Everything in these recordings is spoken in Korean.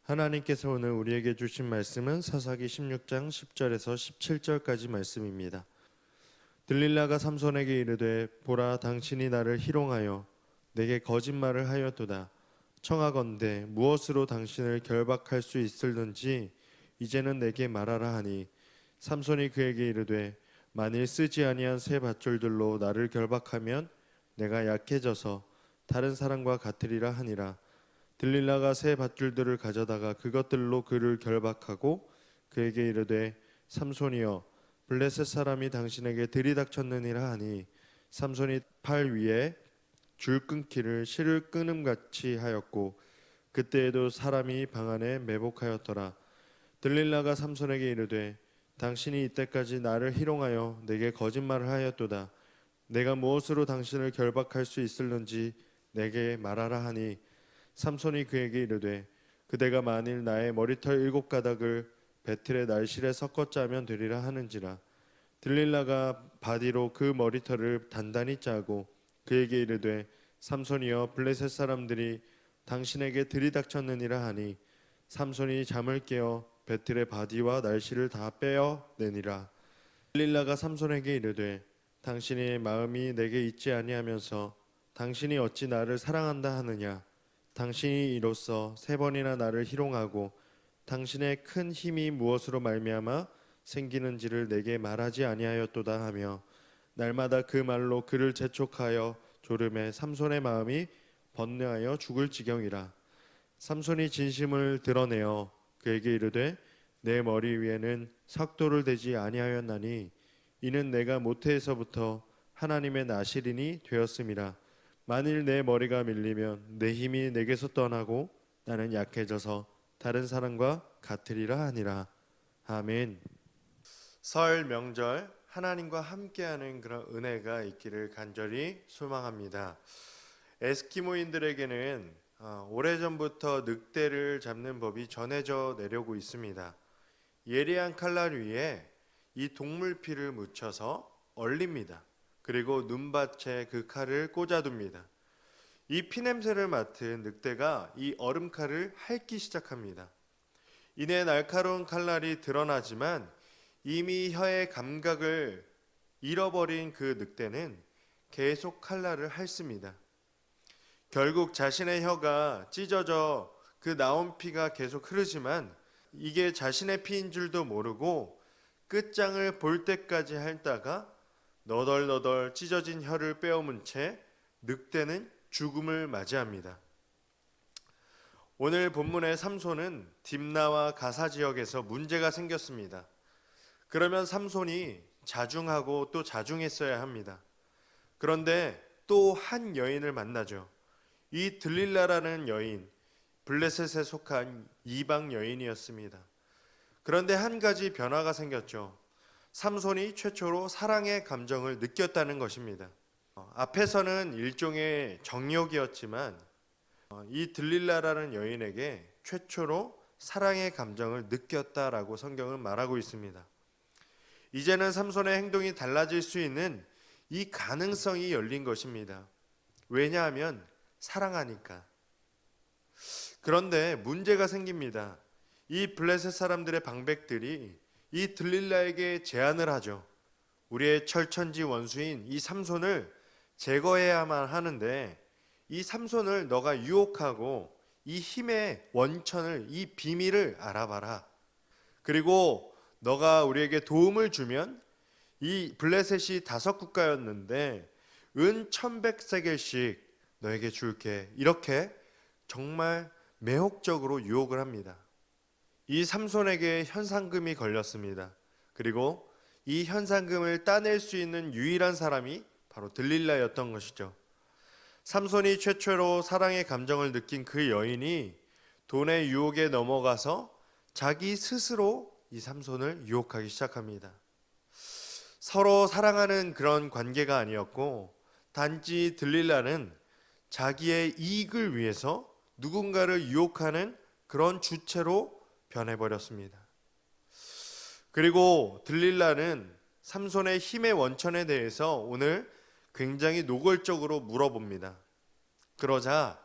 하나님께서 오늘 우리에게 주신 말씀은 사사기 16장 10절에서 17절까지 말씀입니다. 들릴라가 삼손에게 이르되 보라 당신이 나를 희롱하여 내게 거짓말을 하였도다. 청하건대 무엇으로 당신을 결박할 수 있을는지 이제는 내게 말하라 하니 삼손이 그에게 이르되 만일 쓰지 아니한 새 밧줄들로 나를 결박하면 내가 약해져서 다른 사람과 같으리라 하니라. 들릴라가 새 밧줄들을 가져다가 그것들로 그를 결박하고 그에게 이르되 삼손이여 블레셋 사람이 당신에게 들이닥쳤느니라 하니 삼손이 팔 위에 줄 끊기를 실을 끊음같이 하였고 그때에도 사람이 방 안에 매복하였더라. 들릴라가 삼손에게 이르되 당신이 이때까지 나를 희롱하여 내게 거짓말을 하였도다. 내가 무엇으로 당신을 결박할 수 있을는지 내게 말하라 하니 삼손이 그에게 이르되 그대가 만일 나의 머리털 7가닥을 배틀의 날실에 섞어 짜면 되리라 하는지라. 들릴라가 바디로 그 머리털을 단단히 짜고 그에게 이르되 삼손이여 블레셋 사람들이 당신에게 들이닥쳤느니라 하니 삼손이 잠을 깨어 배틀의 바디와 날실을 다 빼어내니라. 들릴라가 삼손에게 이르되 당신의 마음이 내게 있지 아니하면서 당신이 어찌 나를 사랑한다 하느냐. 당신이 이로써 3번이나 나를 희롱하고 당신의 큰 힘이 무엇으로 말미암아 생기는지를 내게 말하지 아니하였도다 하며 날마다 그 말로 그를 재촉하여 졸음에 삼손의 마음이 번뇌하여 죽을 지경이라. 삼손이 진심을 드러내어 그에게 이르되 내 머리 위에는 삭도를 대지 아니하였나니 이는 내가 모태에서부터 하나님의 나실인이 되었음이라. 만일 내 머리가 밀리면 내 힘이 내게서 떠나고 나는 약해져서 다른 사람과 같으리라 하니라. 아멘. 설 명절 하나님과 함께하는 그런 은혜가 있기를 간절히 소망합니다. 에스키모인들에게는 오래전부터 늑대를 잡는 법이 전해져 내려오고 있습니다. 예리한 칼날 위에 이 동물 피를 묻혀서 얼립니다. 그리고 눈밭에 그 칼을 꽂아둡니다. 이 피냄새를 맡은 늑대가 이 얼음칼을 핥기 시작합니다. 이내 날카로운 칼날이 드러나지만 이미 혀의 감각을 잃어버린 그 늑대는 계속 칼날을 핥습니다. 결국 자신의 혀가 찢어져 그 나온 피가 계속 흐르지만 이게 자신의 피인 줄도 모르고 끝장을 볼 때까지 핥다가 너덜너덜 찢어진 혀를 빼앗은 채 늑대는 죽음을 맞이합니다. 오늘 본문의 삼손은 딥나와 가사 지역에서 문제가 생겼습니다. 그러면 삼손이 자중하고 또 자중했어야 합니다. 그런데 또 한 여인을 만나죠. 이 들릴라라는 여인, 블레셋에 속한 이방 여인이었습니다. 그런데 한 가지 변화가 생겼죠. 삼손이 최초로 사랑의 감정을 느꼈다는 것입니다. 앞에서는 일종의 정욕이었지만 이 들릴라라는 여인에게 최초로 사랑의 감정을 느꼈다라고 성경은 말하고 있습니다. 이제는 삼손의 행동이 달라질 수 있는 이 가능성이 열린 것입니다. 왜냐하면 사랑하니까. 그런데 문제가 생깁니다. 이 블레셋 사람들의 방백들이 이 들릴라에게 제안을 하죠. 우리의 철천지 원수인 이 삼손을 제거해야만 하는데 이 삼손을 너가 유혹하고 이 힘의 원천을, 이 비밀을 알아봐라. 그리고 너가 우리에게 도움을 주면 이 블레셋이 5국가였는데 은 1100세겔씩 너에게 줄게. 이렇게 정말 매혹적으로 유혹을 합니다. 이 삼손에게 현상금이 걸렸습니다. 그리고 이 현상금을 따낼 수 있는 유일한 사람이 바로 들릴라였던 것이죠. 삼손이 최초로 사랑의 감정을 느낀 그 여인이 돈의 유혹에 넘어가서 자기 스스로 이 삼손을 유혹하기 시작합니다. 서로 사랑하는 그런 관계가 아니었고 단지 들릴라는 자기의 이익을 위해서 누군가를 유혹하는 그런 주체로 변해버렸습니다. 그리고 들릴라는 삼손의 힘의 원천에 대해서 오늘 굉장히 노골적으로 물어봅니다. 그러자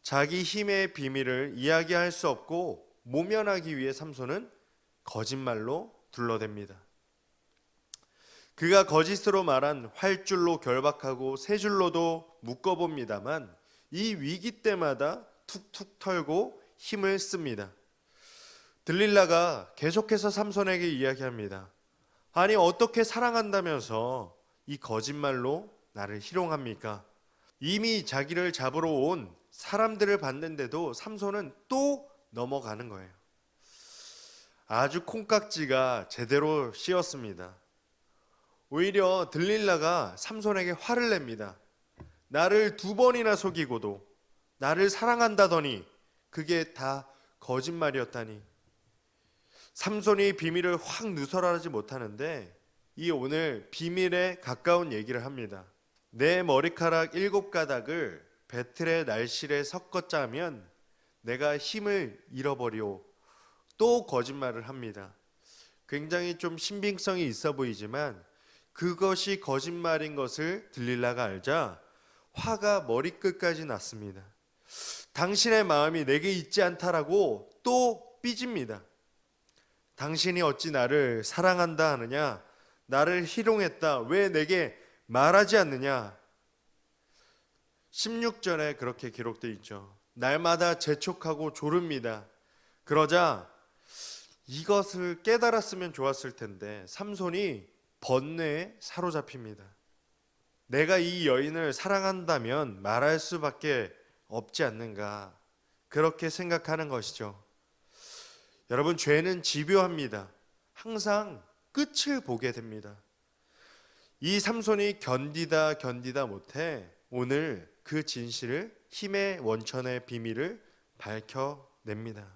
자기 힘의 비밀을 이야기할 수 없고 모면하기 위해 삼손은 거짓말로 둘러댑니다. 그가 거짓으로 말한 활줄로 결박하고 세 줄로도 묶어봅니다만 이 위기 때마다 툭툭 털고 힘을 씁니다. 들릴라가 계속해서 삼손에게 이야기합니다. 아니 어떻게 사랑한다면서 이 거짓말로 나를 희롱합니까? 이미 자기를 잡으러 온 사람들을 봤는데도 삼손은 또 넘어가는 거예요. 아주 콩깍지가 제대로 씌었습니다. 오히려 들릴라가 삼손에게 화를 냅니다. 나를 2번이나 속이고도 나를 사랑한다더니 그게 다 거짓말이었다니. 삼손이 비밀을 확 누설하지 못하는데 이 오늘 비밀에 가까운 얘기를 합니다. 내 머리카락 7가닥을 배틀의 날실에 섞어 짜면 내가 힘을 잃어버리오. 또 거짓말을 합니다. 굉장히 좀 신빙성이 있어 보이지만 그것이 거짓말인 것을 들릴라가 알자 화가 머리끝까지 났습니다. 당신의 마음이 내게 있지 않다라고 또 삐집니다. 당신이 어찌 나를 사랑한다 하느냐? 나를 희롱했다. 왜 내게 말하지 않느냐? 16절에 그렇게 기록되어 있죠. 날마다 재촉하고 조릅니다. 그러자 이것을 깨달았으면 좋았을 텐데 삼손이 번뇌에 사로잡힙니다. 내가 이 여인을 사랑한다면 말할 수밖에 없지 않는가, 그렇게 생각하는 것이죠. 여러분, 죄는 집요합니다. 항상 끝을 보게 됩니다. 이 삼손이 견디다 못해 오늘 그 진실을, 힘의 원천의 비밀을 밝혀냅니다.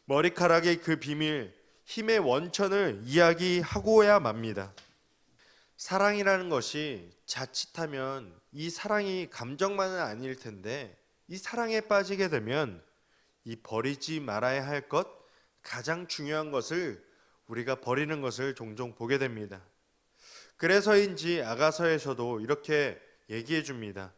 머리카락의 그 비밀, 힘의 원천을 이야기하고야 맙니다. 사랑이라는 것이 자칫하면 이 사랑이 감정만은 아닐 텐데 이 사랑에 빠지게 되면 이 버리지 말아야 할 것, 가장 중요한 것을 우리가 버리는 것을 종종 보게 됩니다. 그래서인지 아가서에서도 이렇게 얘기해 줍니다.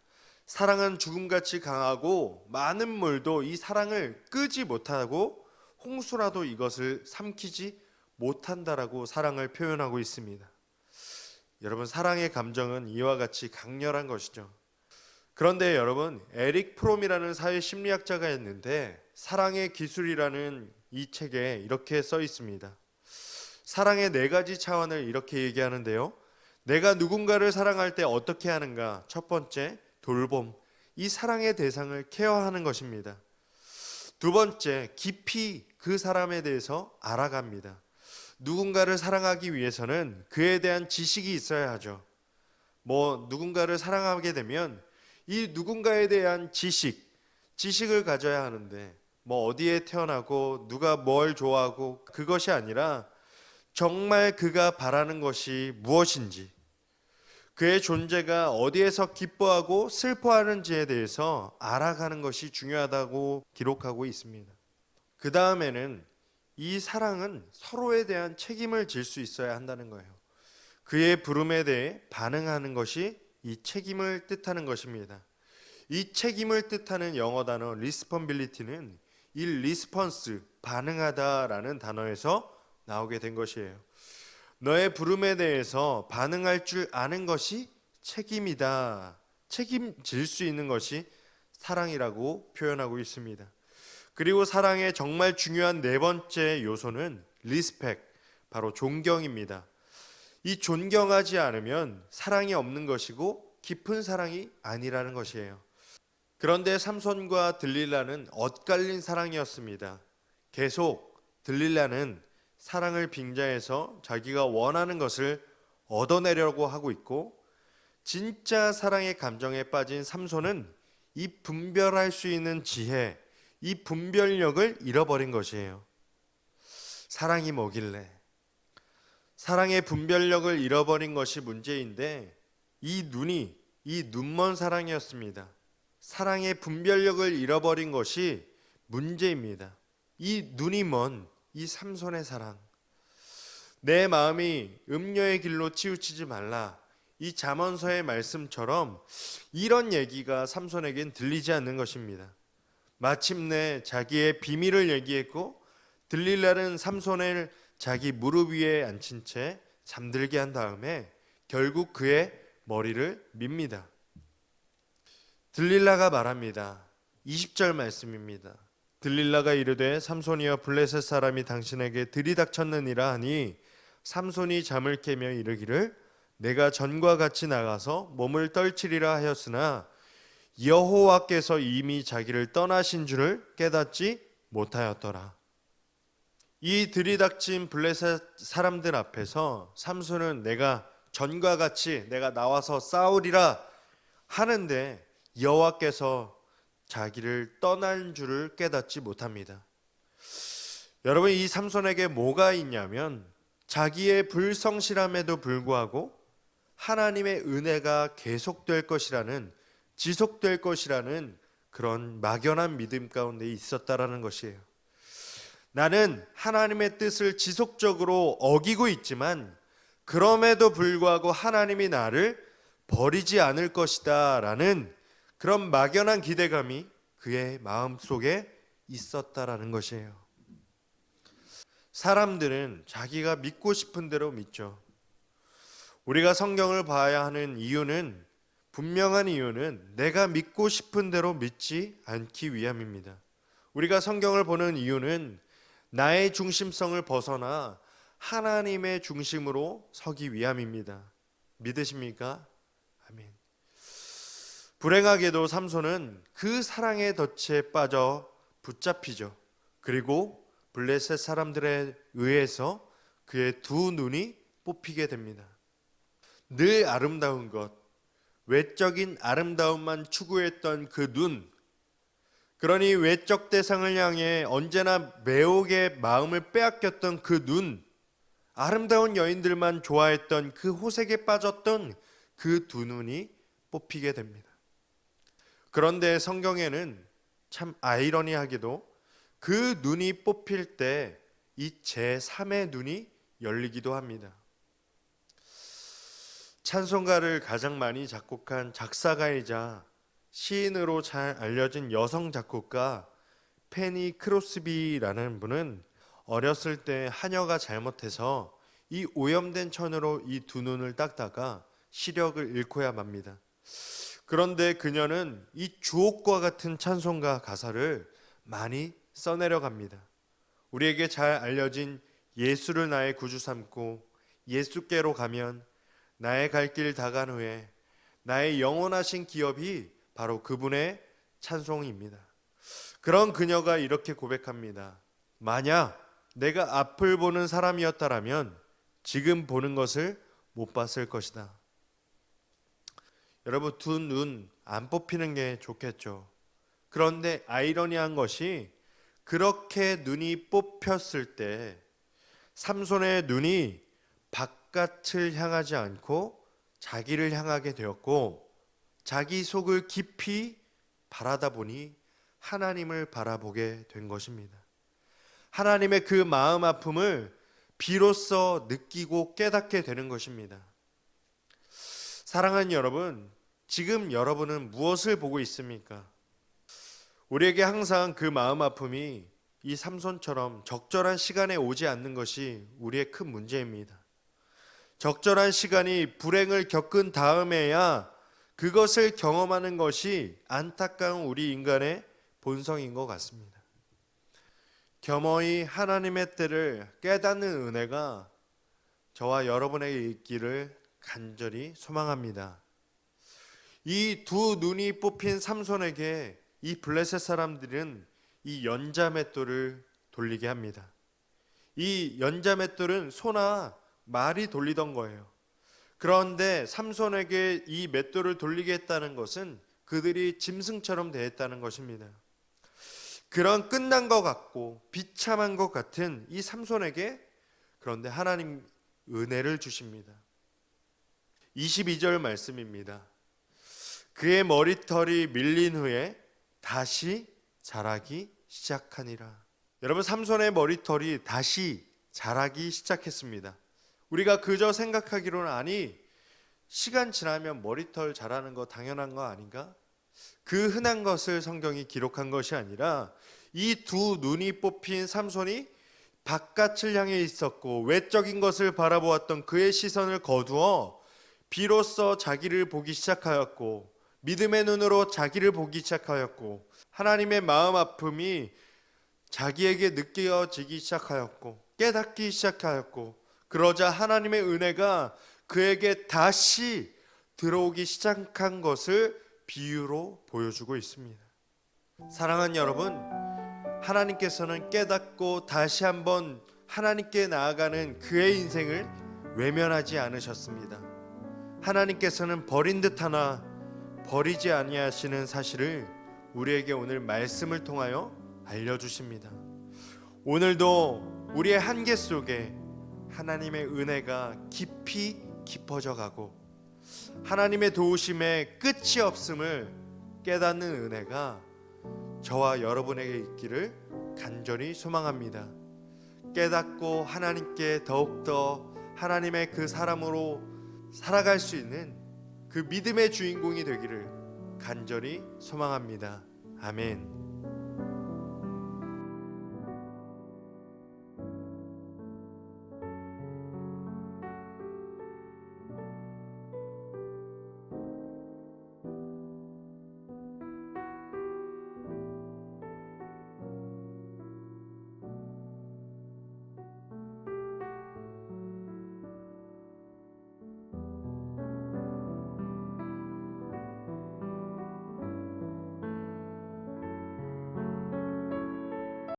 사랑은 죽음같이 강하고 많은 물도 이 사랑을 끄지 못하고 홍수라도 이것을 삼키지 못한다라고 사랑을 표현하고 있습니다. 여러분, 사랑의 감정은 이와 같이 강렬한 것이죠. 그런데 여러분, 에릭 프롬이라는 사회심리학자가 있는데 사랑의 기술이라는 이 책에 이렇게 써 있습니다. 사랑의 4가지 차원을 이렇게 얘기하는데요. 내가 누군가를 사랑할 때 어떻게 하는가? 첫 번째, 돌봄. 이 사랑의 대상을 케어하는 것입니다. 두 번째, 깊이 그 사람에 대해서 알아갑니다. 누군가를 사랑하기 위해서는 그에 대한 지식이 있어야 하죠. 누군가를 사랑하게 되면 이 누군가에 대한 지식을 가져야 하는데 어디에 태어나고 누가 뭘 좋아하고 그것이 아니라 정말 그가 바라는 것이 무엇인지, 그의 존재가 어디에서 기뻐하고 슬퍼하는지에 대해서 알아가는 것이 중요하다고 기록하고 있습니다. 그 다음에는 이 사랑은 서로에 대한 책임을 질 수 있어야 한다는 거예요. 그의 부름에 대해 반응하는 것이 이 책임을 뜻하는 것입니다. 이 책임을 뜻하는 영어 단어 responsibility는 이 response, 반응하다라는 단어에서 나오게 된 것이에요. 너의 부름에 대해서 반응할 줄 아는 것이 책임이다. 책임질 수 있는 것이 사랑이라고 표현하고 있습니다. 그리고 사랑의 정말 중요한 4번째 요소는 리스펙, 바로 존경입니다. 이 존경하지 않으면 사랑이 없는 것이고 깊은 사랑이 아니라는 것이에요. 그런데 삼손과 들릴라는 엇갈린 사랑이었습니다. 계속 들릴라는 사랑을 빙자해서 자기가 원하는 것을 얻어내려고 하고 있고, 진짜 사랑의 감정에 빠진 삼손은 이 분별할 수 있는 지혜, 이 분별력을 잃어버린 것이에요. 사랑이 뭐길래? 사랑의 분별력을 잃어버린 것이 문제인데 이 눈먼 사랑이었습니다. 사랑의 분별력을 잃어버린 것이 문제입니다. 이 눈이 먼 이 삼손의 사랑, 내 마음이 음녀의 길로 치우치지 말라, 이 잠언서의 말씀처럼 이런 얘기가 삼손에겐 들리지 않는 것입니다. 마침내 자기의 비밀을 얘기했고 들릴라는 삼손을 자기 무릎 위에 앉힌 채 잠들게 한 다음에 결국 그의 머리를 밉니다. 들릴라가 말합니다. 20절 말씀입니다. 들릴라가 이르되 삼손이여 블레셋 사람이 당신에게 들이닥쳤느니라 하니 삼손이 잠을 깨며 이르기를 내가 전과 같이 나가서 몸을 떨치리라 하였으나 여호와께서 이미 자기를 떠나신 줄을 깨닫지 못하였더라. 이 들이닥친 블레셋 사람들 앞에서 삼손은 내가 전과 같이 내가 나와서 싸우리라 하는데 여호와께서 자기를 떠난 줄을 깨닫지 못합니다. 여러분, 이 삼손에게 뭐가 있냐면 자기의 불성실함에도 불구하고 하나님의 은혜가 계속될 것이라는, 지속될 것이라는 그런 막연한 믿음 가운데 있었다라는 것이에요. 나는 하나님의 뜻을 지속적으로 어기고 있지만 그럼에도 불구하고 하나님이 나를 버리지 않을 것이다 라는 그런 막연한 기대감이 그의 마음속에 있었다라는 것이에요. 사람들은 자기가 믿고 싶은 대로 믿죠. 우리가 성경을 봐야 하는 이유는, 분명한 이유는 내가 믿고 싶은 대로 믿지 않기 위함입니다. 우리가 성경을 보는 이유는 나의 중심성을 벗어나 하나님의 중심으로 서기 위함입니다. 믿으십니까? 아멘. 불행하게도 삼손은 그 사랑의 덫에 빠져 붙잡히죠. 그리고 블레셋 사람들에 의해서 그의 두 눈이 뽑히게 됩니다. 늘 아름다운 것, 외적인 아름다움만 추구했던 그 눈, 그러니 외적 대상을 향해 언제나 매혹의 마음을 빼앗겼던 그 눈, 아름다운 여인들만 좋아했던 그 호색에 빠졌던 그 두 눈이 뽑히게 됩니다. 그런데 성경에는 참 아이러니하게도 그 눈이 뽑힐 때 이 제3의 눈이 열리기도 합니다. 찬송가를 가장 많이 작곡한 작사가이자 시인으로 잘 알려진 여성 작곡가 페니 크로스비라는 분은 어렸을 때 하녀가 잘못해서 이 오염된 천으로 이 두 눈을 닦다가 시력을 잃고야 맙니다. 그런데 그녀는 이 주옥과 같은 찬송가 가사를 많이 써내려 갑니다. 우리에게 잘 알려진 예수를 나의 구주 삼고 예수께로 가면 나의 갈 길 다 간 후에 나의 영원하신 기업이 바로 그분의 찬송입니다. 그런 그녀가 이렇게 고백합니다. 만약 내가 앞을 보는 사람이었다라면 지금 보는 것을 못 봤을 것이다. 여러분, 두 눈 안 뽑히는 게 좋겠죠. 그런데 아이러니한 것이 그렇게 눈이 뽑혔을 때 삼손의 눈이 바깥을 향하지 않고 자기를 향하게 되었고 자기 속을 깊이 바라다 보니 하나님을 바라보게 된 것입니다. 하나님의 그 마음 아픔을 비로소 느끼고 깨닫게 되는 것입니다. 사랑하는 여러분, 지금 여러분은 무엇을 보고 있습니까? 우리에게 항상 그 마음 아픔이 이 삼손처럼 적절한 시간에 오지 않는 것이 우리의 큰 문제입니다. 적절한 시간이 불행을 겪은 다음에야 그것을 경험하는 것이 안타까운 우리 인간의 본성인 것 같습니다. 겸허히 하나님의 때를 깨닫는 은혜가 저와 여러분에게 있기를 간절히 소망합니다. 이 두 눈이 뽑힌 삼손에게 이 블레셋 사람들은 이 연자맷돌을 돌리게 합니다. 이 연자맷돌은 소나 말이 돌리던 거예요. 그런데 삼손에게 이 맷돌을 돌리게 했다는 것은 그들이 짐승처럼 대했다는 것입니다. 그런 끝난 것 같고 비참한 것 같은 이 삼손에게 그런데 하나님 은혜를 주십니다. 22절 말씀입니다. 그의 머리털이 밀린 후에 다시 자라기 시작하니라. 여러분, 삼손의 머리털이 다시 자라기 시작했습니다. 우리가 그저 생각하기로는 아니 시간 지나면 머리털 자라는 거 당연한 거 아닌가? 그 흔한 것을 성경이 기록한 것이 아니라 이 두 눈이 뽑힌 삼손이 바깥을 향해 있었고 외적인 것을 바라보았던 그의 시선을 거두어 비로소 자기를 보기 시작하였고 믿음의 눈으로 자기를 보기 시작하였고 하나님의 마음 아픔이 자기에게 느껴지기 시작하였고 깨닫기 시작하였고 그러자 하나님의 은혜가 그에게 다시 들어오기 시작한 것을 비유로 보여주고 있습니다. 사랑하는 여러분, 하나님께서는 깨닫고 다시 한번 하나님께 나아가는 그의 인생을 외면하지 않으셨습니다. 하나님께서는 버린 듯 하나 버리지 아니하시는 사실을 우리에게 오늘 말씀을 통하여 알려주십니다. 오늘도 우리의 한계 속에 하나님의 은혜가 깊이 깊어져 가고 하나님의 도우심에 끝이 없음을 깨닫는 은혜가 저와 여러분에게 있기를 간절히 소망합니다. 깨닫고 하나님께 더욱더 하나님의 그 사람으로 살아갈 수 있는 그 믿음의 주인공이 되기를 간절히 소망합니다. 아멘.